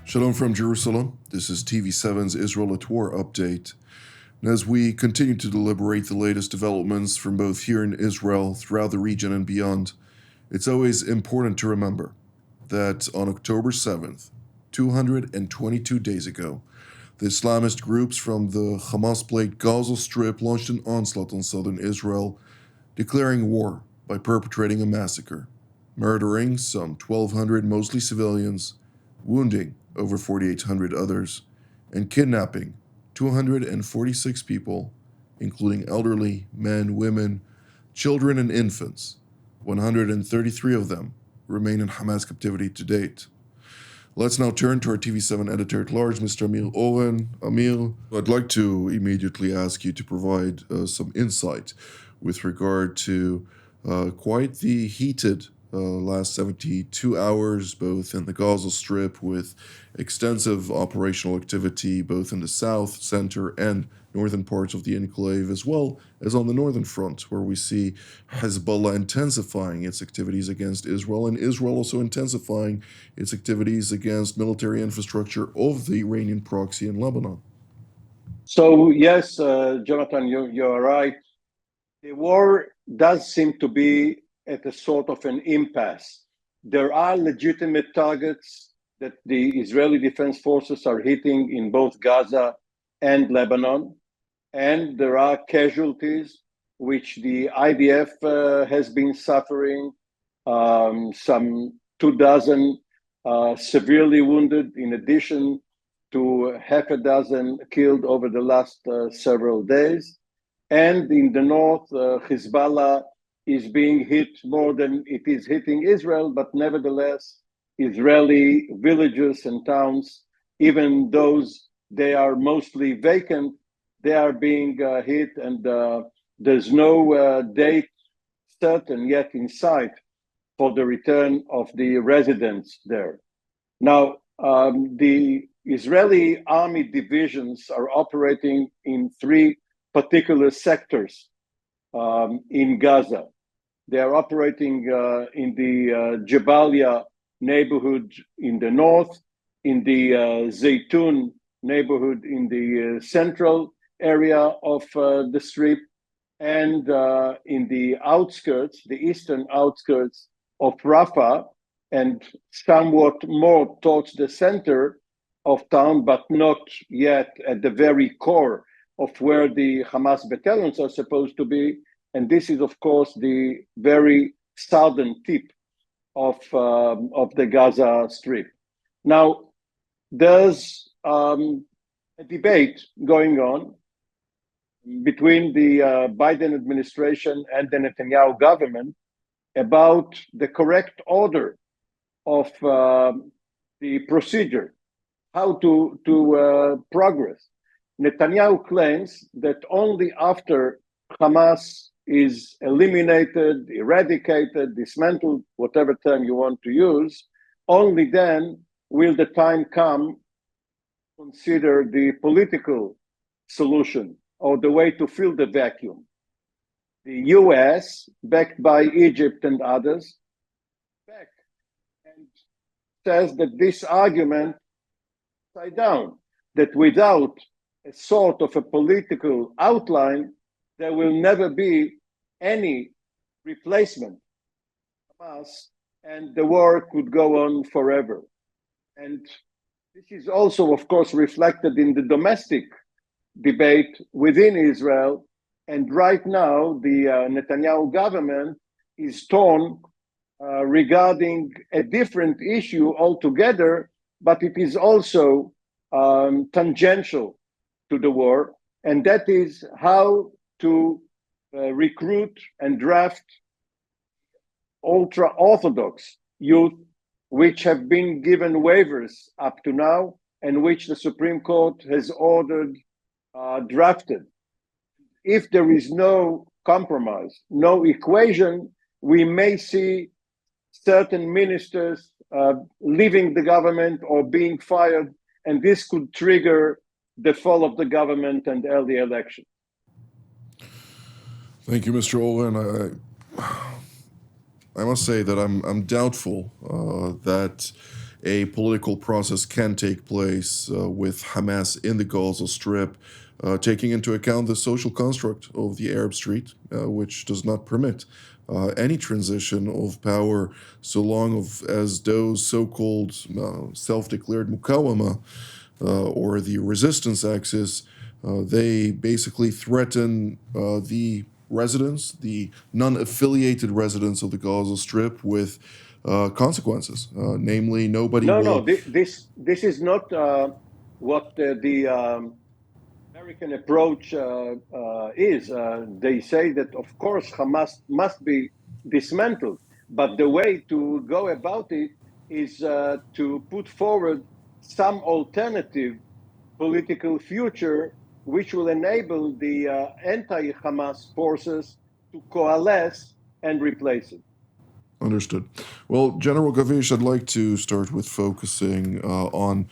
Shalom from Jerusalem. This is TV7's Israel at War update. And as we continue to deliberate the latest developments from both here in Israel, throughout the region, and beyond, it's always important to remember that on October 7th, 222 days ago, the Islamist groups from the Hamas-plagued Gaza Strip launched an onslaught on southern Israel, declaring war by perpetrating a massacre, murdering some 1,200 mostly civilians, wounding over 4,800 others, and kidnapping 246 people, including elderly, men, women, children, and infants. 133 of them remain in Hamas captivity to date. Let's now turn to our TV7 editor-at-large, Mr. Amir Oren. Amir, I'd like to immediately ask you to provide some insight with regard to quite the heated last 72 hours, both in the Gaza Strip, with extensive operational activity both in the south, center, and northern parts of the enclave, as well as on the northern front, where we see Hezbollah intensifying its activities against Israel, and Israel also intensifying its activities against military infrastructure of the Iranian proxy in Lebanon. So, yes, Jonathan, you're right. The war does seem to be at a sort of an impasse. There are legitimate targets that the Israeli Defense Forces are hitting in both Gaza and Lebanon, and there are casualties which the IDF has been suffering, some 24 severely wounded, in addition to half a dozen killed over the last several days. And in the north, Hezbollah is being hit more than it is hitting Israel, but nevertheless, Israeli villages and towns, even those they are mostly vacant, they are being hit, and there's no date certain yet in sight for the return of the residents there. Now, the Israeli army divisions are operating in three particular sectors in Gaza. They are operating in the Jabalia neighborhood in the north, in the Zaytun neighborhood in the central area of the Strip, and in the outskirts, the eastern outskirts of Rafah, and somewhat more towards the center of town, but not yet at the very core of where the Hamas battalions are supposed to be. And this is, of course, the very southern tip of the Gaza Strip. Now, there's a debate going on between the Biden administration and the Netanyahu government about the correct order of the procedure, how to progress. Netanyahu claims that only after Hamas is eliminated, eradicated, dismantled, whatever term you want to use, only then will the time come to consider the political solution or the way to fill the vacuum. The US, backed by Egypt and others, back and says that this argument is upside down, that without a sort of a political outline, there will never be any replacement of Hamas, and the war could go on forever. And this is also, of course, reflected in the domestic debate within Israel. And right now, the Netanyahu government is torn regarding a different issue altogether, but it is also tangential to the war, and that is how to recruit and draft ultra-Orthodox youth, which have been given waivers up to now, and which the Supreme Court has ordered drafted. If there is no compromise, no equation, we may see certain ministers leaving the government or being fired, and this could trigger the fall of the government and early election. Thank you, Mr. Olin. I must say that I'm doubtful that a political process can take place with Hamas in the Gaza Strip, taking into account the social construct of the Arab Street, which does not permit any transition of power so long as those so-called self-declared mukawama or the resistance axis, they basically threaten the residents, the non-affiliated residents of the Gaza Strip with consequences. Namely, nobody will... This is not what the American approach is. They say that, of course, Hamas must be dismantled, but the way to go about it is to put forward some alternative political future which will enable the anti-Hamas forces to coalesce and replace it. Understood. Well, General Gavish, I'd like to start with focusing on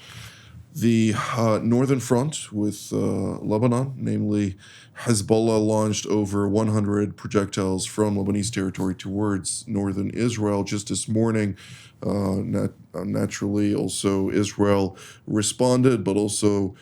the northern front with Lebanon, namely Hezbollah launched over 100 projectiles from Lebanese territory towards northern Israel just this morning. Naturally, also Israel responded, but also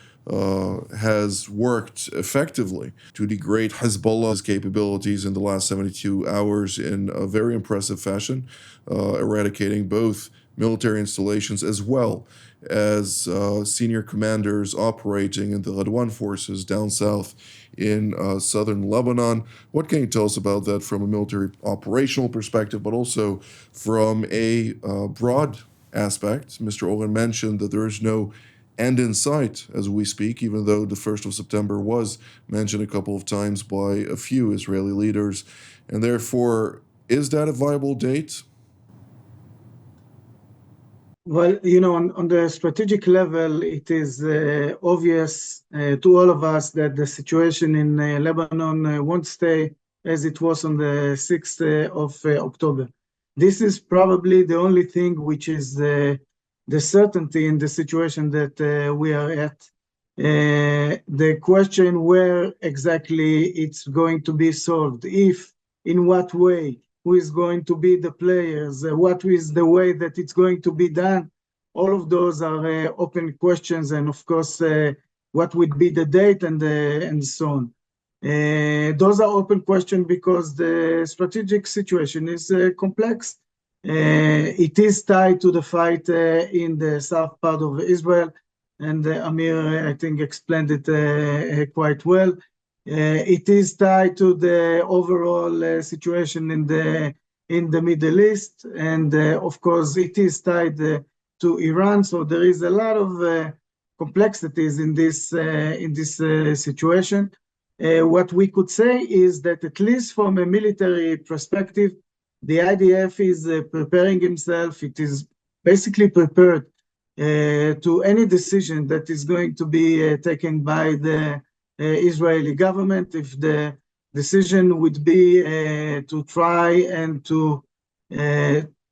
has worked effectively to degrade Hezbollah's capabilities in the last 72 hours in a very impressive fashion, eradicating both military installations as well as senior commanders operating in the Radwan forces down south in southern Lebanon. What can you tell us about that from a military operational perspective, but also from a broad aspect? Mr. Oren mentioned that there is no end in sight as we speak, even though the 1st of September was mentioned a couple of times by a few Israeli leaders. And therefore, is that a viable date? Well, on the strategic level, it is obvious to all of us that the situation in Lebanon won't stay as it was on the 6th of October. This is probably the only thing which is the certainty in the situation that we are at. The question where exactly it's going to be solved, if, in what way, who is going to be the players, what is the way that it's going to be done, all of those are open questions, and of course, what would be the date and so on. Those are open questions because the strategic situation is complex. It is tied to the fight in the south part of Israel, and Amir, I think, explained it quite well. It is tied to the overall situation in the Middle East, and of course, it is tied to Iran. So there is a lot of complexities in this situation. What we could say is that, at least from a military perspective, the IDF is preparing himself. It is basically prepared to any decision that is going to be taken by the Israeli government. If the decision would be to try and to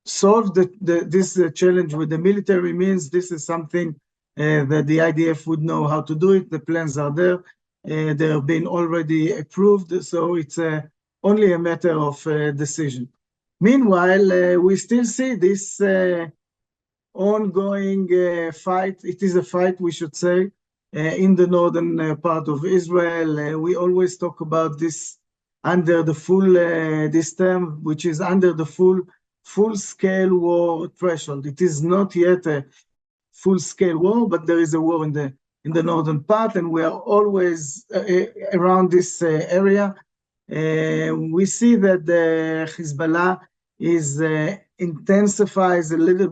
solve this challenge with the military means, this is something that the IDF would know how to do it. The plans are there. They have been already approved, so it's only a matter of decision. Meanwhile, we still see this ongoing fight. It is a fight, we should say, in the northern part of Israel. We always talk about this under the full, this term, which is under the full-scale war threshold. It is not yet a full-scale war, but there is a war in the northern part, and we are always around this area. We see that the Hezbollah is intensified a little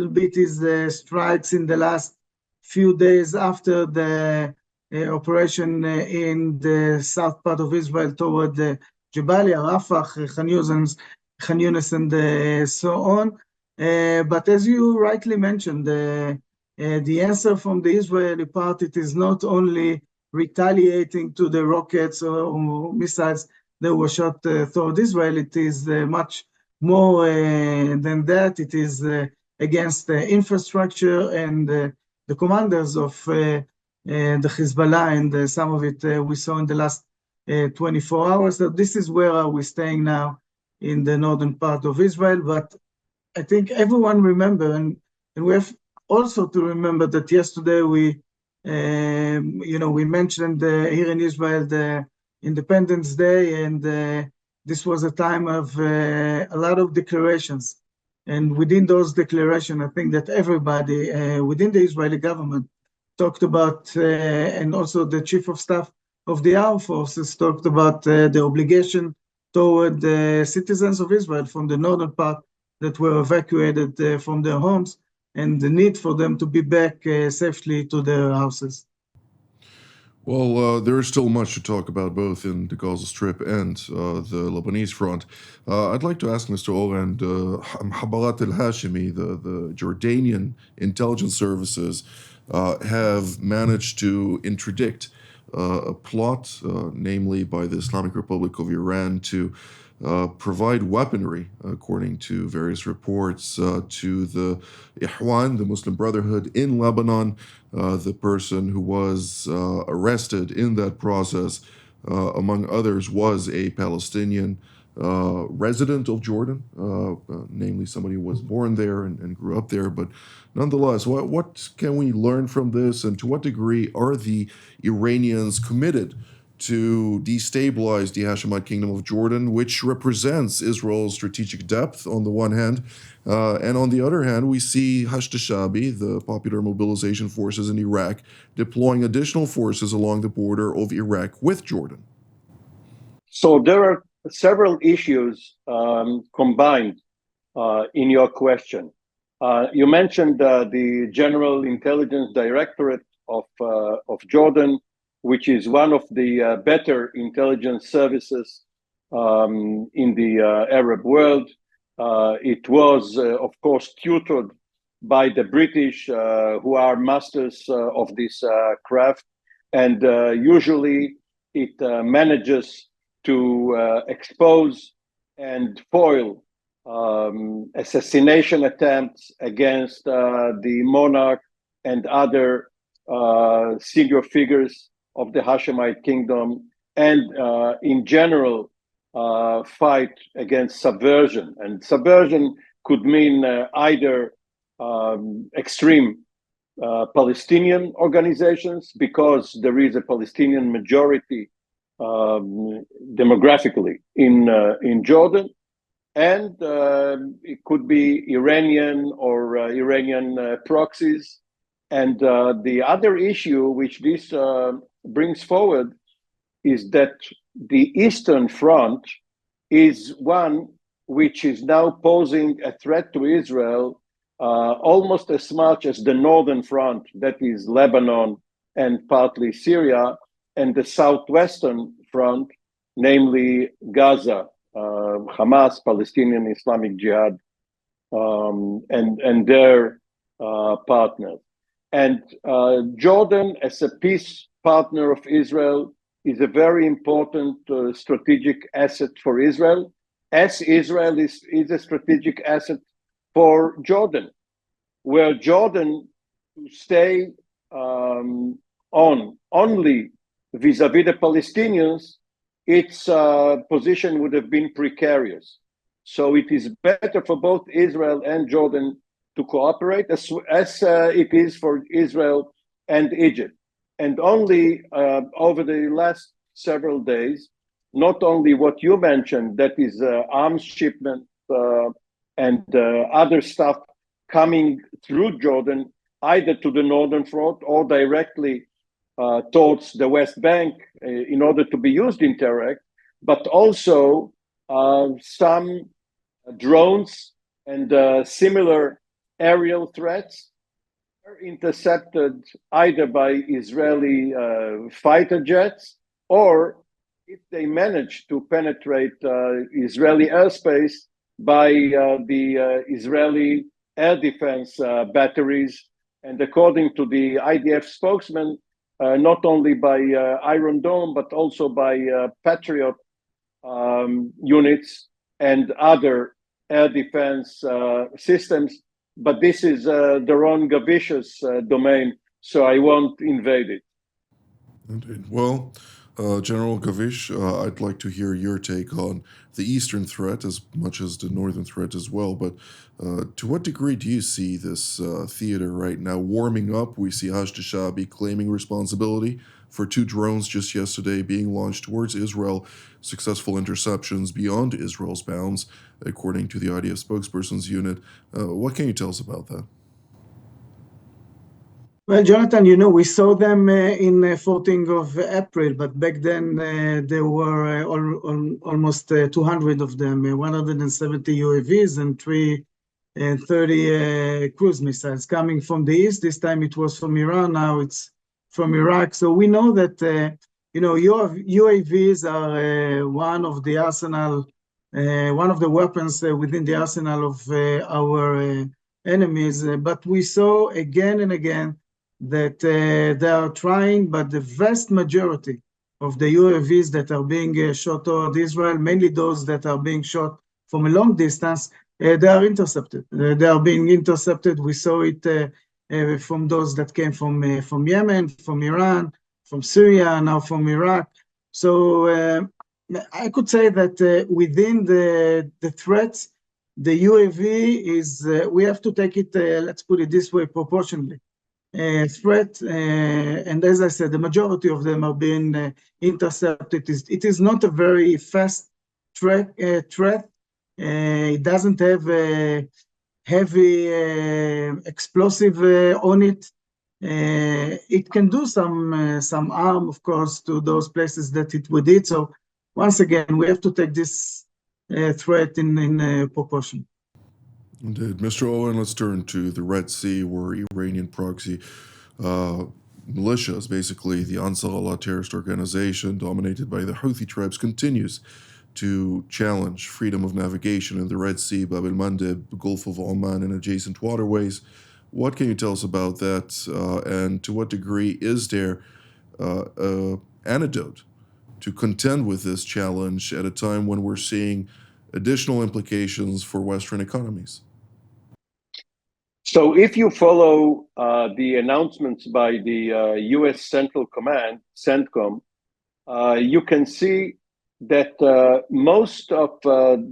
bit his strikes in the last few days after the operation in the south part of Israel toward Jabalia, Rafah, Khan Yunis, and so on. But as you rightly mentioned, the answer from the Israeli part, it is not only retaliating to the rockets or missiles that were shot toward Israel. It is much more than that. It is against the infrastructure and the commanders of the Hezbollah, and some of it we saw in the last 24 hours. So this is where are we staying now in the northern part of Israel. But I think everyone remember, and we have also to remember that yesterday we mentioned here in Israel the Independence Day, and this was a time of a lot of declarations. And within those declarations, I think that everybody within the Israeli government talked about, and also the Chief of Staff of the Armed Forces talked about the obligation toward the citizens of Israel from the northern part that were evacuated from their homes, and the need for them to be back safely to their houses. Well, there is still much to talk about both in the Gaza Strip and the Lebanese front. I'd like to ask Mr. Oren, Habarat al-Hashimi, the Jordanian intelligence services, have managed to interdict a plot, namely by the Islamic Republic of Iran, to provide weaponry, according to various reports, to the Ihwan, the Muslim Brotherhood in Lebanon. The person who was arrested in that process, among others, was a Palestinian resident of Jordan, namely somebody who was born there and grew up there. But nonetheless, what can we learn from this, and to what degree are the Iranians committed to destabilize the Hashemite Kingdom of Jordan, which represents Israel's strategic depth on the one hand, and on the other hand, we see Hashd-e-Sha'bi, the Popular Mobilization Forces in Iraq, deploying additional forces along the border of Iraq with Jordan. So there are several issues combined in your question. You mentioned the General Intelligence Directorate of Jordan, which is one of the better intelligence services in the Arab world. It was, of course, tutored by the British, who are masters of this craft, and usually it manages to expose and foil assassination attempts against the monarch and other senior figures of the Hashemite kingdom, and in general fight against subversion. And subversion could mean either extreme Palestinian organizations, because there is a Palestinian majority demographically in Jordan, and it could be Iranian or Iranian proxies. And the other issue which this brings forward is that the Eastern Front is one which is now posing a threat to Israel almost as much as the Northern Front, that is Lebanon and partly Syria, and the Southwestern Front, namely Gaza, Hamas, Palestinian Islamic Jihad, and their partners. And Jordan, as a peace partner of Israel, is a very important strategic asset for Israel, as Israel is a strategic asset for Jordan, where Jordan to stay on only vis-a-vis the Palestinians, its position would have been precarious. So it is better for both Israel and Jordan to cooperate, as it is for Israel and Egypt. And only over the last several days, not only what you mentioned, that is arms shipment and other stuff coming through Jordan, either to the Northern Front or directly towards the West Bank in order to be used in terror act, but also some drones and similar aerial threats are intercepted either by Israeli fighter jets, or if they manage to penetrate Israeli airspace, by the Israeli air defense batteries, and according to the IDF spokesman, not only by Iron Dome, but also by Patriot units and other air defense systems. But this is Doron Gavish's domain, so I won't invade it. Indeed. Well, General Gavish, I'd like to hear your take on the eastern threat as much as the northern threat as well. But to what degree do you see this theater right now warming up? We see Hashtag claiming responsibility for two drones just yesterday being launched towards Israel, successful interceptions beyond Israel's bounds, according to the IDF spokesperson's unit. What can you tell us about that? Well, Jonathan, we saw them in 14th of April, but back then there were almost 200 of them, 170 UAVs and 330 cruise missiles coming from the east. This time it was from Iran, now it's from Iraq. So we know that, UAVs are one of the arsenal, one of the weapons within the arsenal of our enemies. But we saw again and again that they are trying, but the vast majority of the UAVs that are being shot toward Israel, mainly those that are being shot from a long distance, they are intercepted. They are being intercepted. We saw it from those that came from Yemen, from Iran, from Syria, now from Iraq. So I could say that within the threats, the UAV is, we have to take it, let's put it this way, proportionally. Threat, and as I said, the majority of them are being intercepted. It is not a very fast threat. It doesn't have a heavy explosive on it. It can do some harm, of course, to those places that it would hit. So once again, we have to take this threat in proportion. Indeed. Mr. Owen, let's turn to the Red Sea, where Iranian proxy militias, basically the Ansar Allah terrorist organization dominated by the Houthi tribes, continues to challenge freedom of navigation in the Red Sea, Bab el-Mandeb, the Gulf of Oman, and adjacent waterways. What can you tell us about that, and to what degree is there an antidote to contend with this challenge at a time when we're seeing additional implications for Western economies? So if you follow the announcements by the U.S. Central Command, CENTCOM, you can see that most of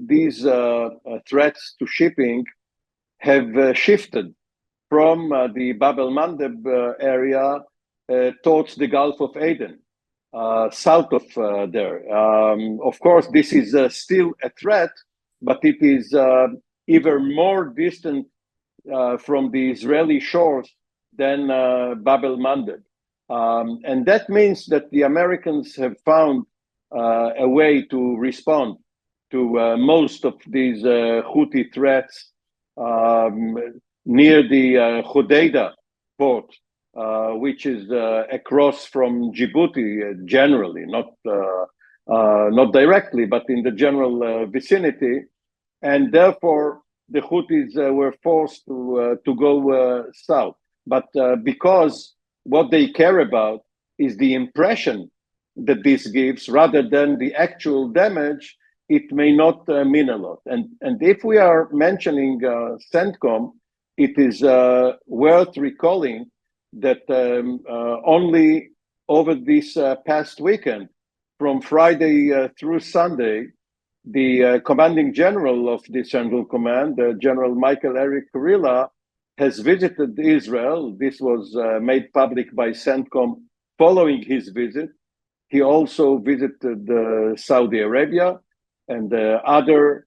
these threats to shipping have shifted from the Bab el-Mandeb area towards the Gulf of Aden, south of there. Of course, this is still a threat, but it is even more distant from the Israeli shores than Bab el-Mandeb. And that means that the Americans have found a way to respond to most of these Houthi threats near the Hodeidah port, which is across from Djibouti generally, not directly, but in the general vicinity. And therefore, the Houthis were forced to go south. But because what they care about is the impression that this gives rather than the actual damage, it may not mean a lot. And if we are mentioning CENTCOM, it is worth recalling that only over this past weekend, from Friday through Sunday, the commanding general of the Central Command, General Michael Eric Kurilla, has visited Israel. This was made public by CENTCOM following his visit. He also visited Saudi Arabia and other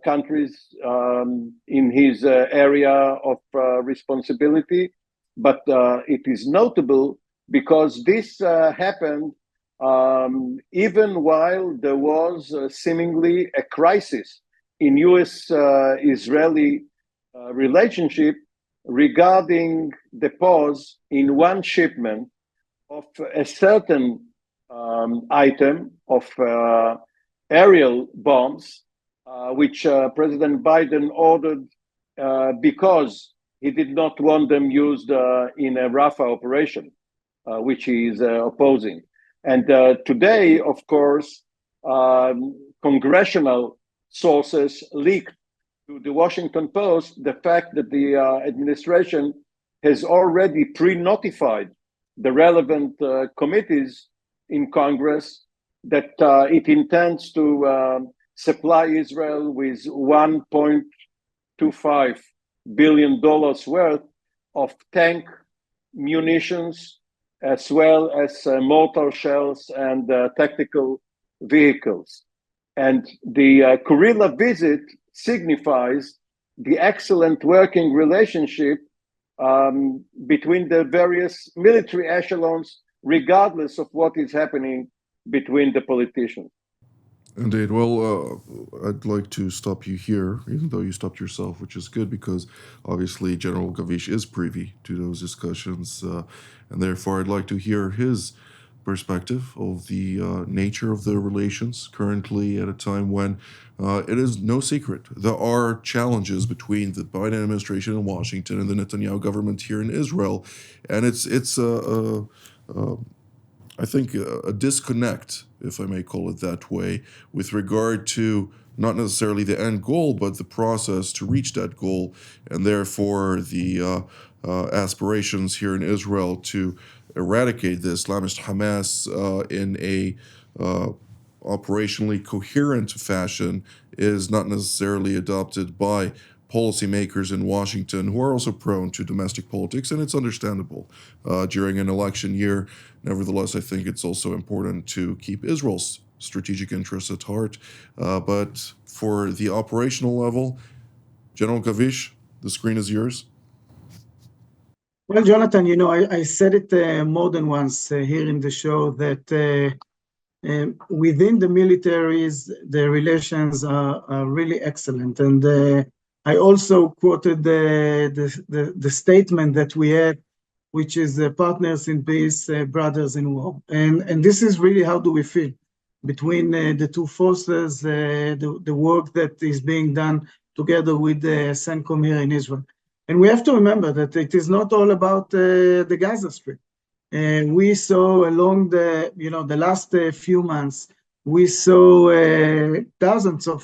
countries in his area of responsibility. But it is notable because this happened even while there was seemingly a crisis in US-Israeli relationship regarding the pause in one shipment of a certain item of aerial bombs, which President Biden ordered because he did not want them used in a Rafah operation, which he is opposing. And today, of course, congressional sources leaked to the Washington Post the fact that the administration has already pre-notified the relevant committees in Congress that it intends to supply Israel with $1.25 billion worth of tank munitions, as well as mortar shells and tactical vehicles. And the Kurila visit signifies the excellent working relationship between the various military echelons, regardless of what is happening between the politicians. Indeed. Well, I'd like to stop you here, even though you stopped yourself, which is good because obviously General Gavish is privy to those discussions, and therefore I'd like to hear his perspective of the nature of the relations currently at a time when it is no secret there are challenges between the Biden administration in Washington and the Netanyahu government here in Israel, and it's I think a disconnect, if I may call it that way, with regard to not necessarily the end goal, but the process to reach that goal, and therefore the aspirations here in Israel to eradicate the Islamist Hamas in a operationally coherent fashion is not necessarily adopted by policymakers in Washington, who are also prone to domestic politics, and it's understandable during an election year. Nevertheless, I think it's also important to keep Israel's strategic interests at heart. But for the operational level, General Gavish, the screen is yours. Well, Jonathan, I said it more than once here in the show that within the militaries, the relations are really excellent. And I also quoted the statement that we had, which is partners in peace, brothers in war. And this is really how do we feel between the two forces, the work that is being done together with the CENTCOM here in Israel. And we have to remember that it is not all about the Gaza Strip. We saw along the last few months, we saw thousands of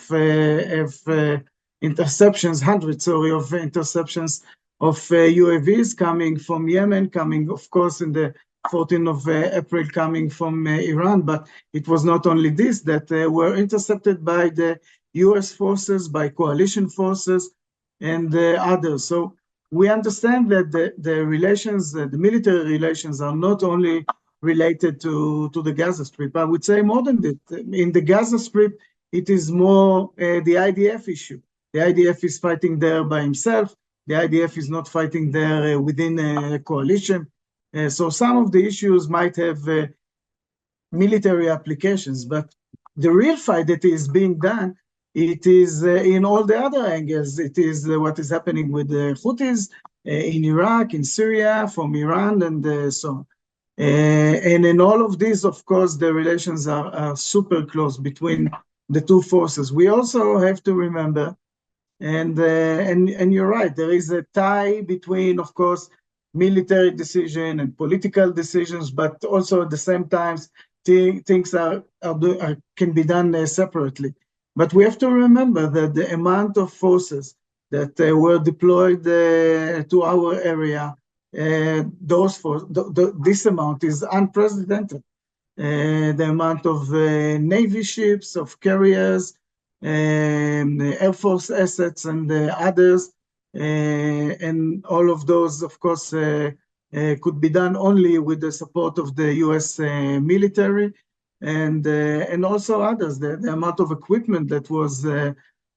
interceptions, hundreds, sorry, of interceptions of UAVs coming from Yemen, coming, of course, in the 14th of April, coming from Iran. But it was not only this that were intercepted by the US forces, by coalition forces, and others. So we understand that the relations, the military relations, are not only related to the Gaza Strip. I would say more than that. In the Gaza Strip, it is more the IDF issue. The IDF is fighting there by himself. The IDF is not fighting there within a coalition. So some of the issues might have military applications, but the real fight that is being done, it is in all the other angles. It is what is happening with the Houthis in Iraq, in Syria, from Iran, and so on. And in all of this, of course, the relations are super close between the two forces. We also have to remember, and you're right, there is a tie between, of course, military decision and political decisions, but also at the same time, things can be done separately. But we have to remember that the amount of forces that were deployed to our area, this amount is unprecedented. The amount of Navy ships, of carriers, Air Force assets, and others, and all of those, of course, could be done only with the support of the US military, and also others. The amount of equipment that was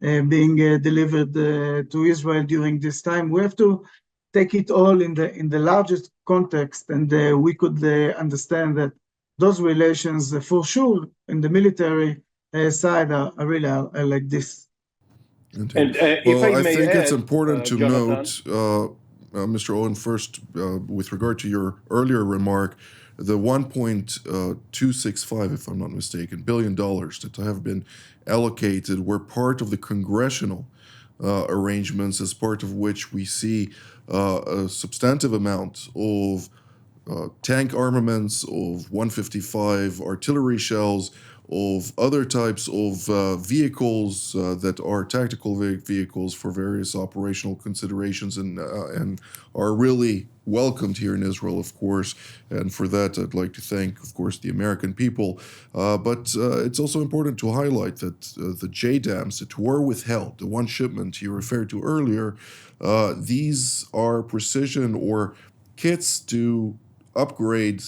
being delivered to Israel during this time, we have to take it all in the largest context, and we could understand that those relations, for sure, in the military side, are really like this. And if I may think it's add, important to Jonathan, note, Mr. Owen, first, with regard to your earlier remark, the 1.265, if I'm not mistaken, billion dollars that have been allocated were part of the congressional arrangements, as part of which we see a substantive amount of tank armaments, of 155 artillery shells, of other types of vehicles that are tactical vehicles for various operational considerations and are really welcomed here in Israel, of course. And for that, I'd like to thank, of course, the American people. But it's also important to highlight that the JDAMs that were withheld, the one shipment you referred to earlier, these are precision or kits to upgrade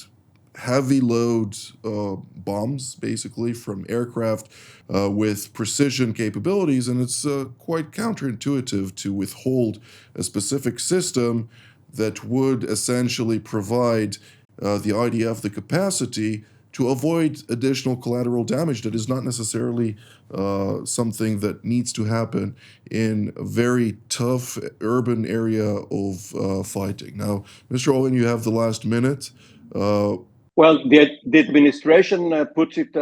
heavy load bombs, basically, from aircraft with precision capabilities, and it's quite counterintuitive to withhold a specific system that would essentially provide the IDF the capacity to avoid additional collateral damage that is not necessarily something that needs to happen in a very tough urban area of fighting. Now, Mr. Owen, you have the last minute. Well, the administration puts it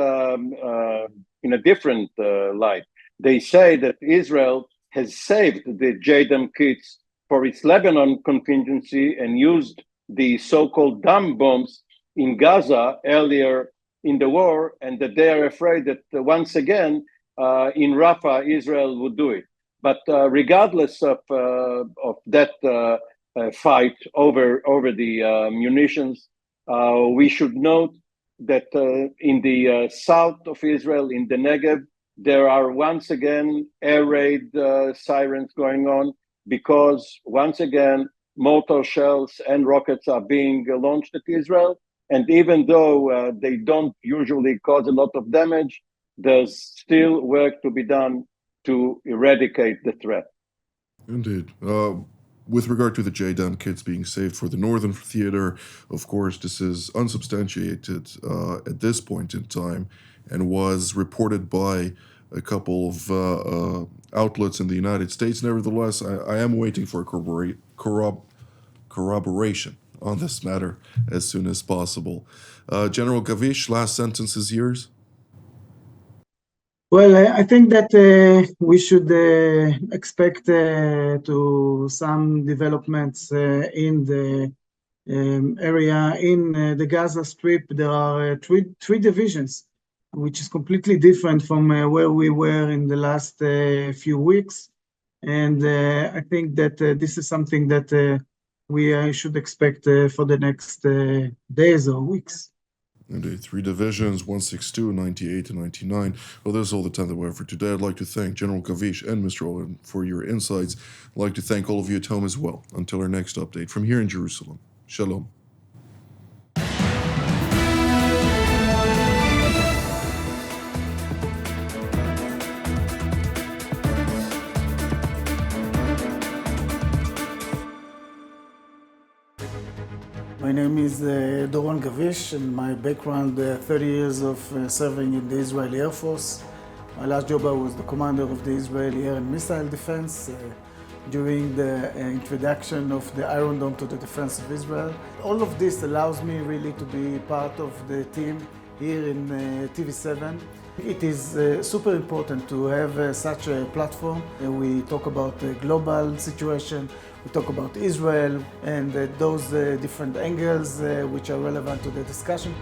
in a different light. They say that Israel has saved the JDAM kits for its Lebanon contingency and used the so-called dumb bombs in Gaza earlier in the war, and that they are afraid that once again in Rafah, Israel would do it. But regardless of that fight over the munitions, we should note that in the south of Israel, in the Negev, there are once again air raid sirens going on because once again mortar shells and rockets are being launched at Israel. And even though they don't usually cause a lot of damage, there's still work to be done to eradicate the threat. Indeed. With regard to the JDAM kits being saved for the Northern Theater, of course, this is unsubstantiated at this point in time and was reported by a couple of outlets in the United States. Nevertheless, I am waiting for corroboration on this matter as soon as possible. General Gavish, last sentence is yours. Well, I think that we should expect to some developments in the area in the Gaza Strip. There are three divisions, which is completely different from where we were in the last few weeks. And I think that this is something that we should expect for the next days or weeks. Indeed, 3 divisions, 162, 98, and 99. Well, that's all the time that we have for today. I'd like to thank General Gavish and Mr. Owen for your insights. I'd like to thank all of you at home as well. Until our next update from here in Jerusalem. Shalom. My name is Doron Gavish, and my background, 30 years of serving in the Israeli Air Force. My last job, I was the commander of the Israeli Air and Missile Defense during the introduction of the Iron Dome to the defense of Israel. All of this allows me really to be part of the team here in TV7. It is super important to have such a platform. We talk about the global situation, we talk about Israel and those different angles which are relevant to the discussion.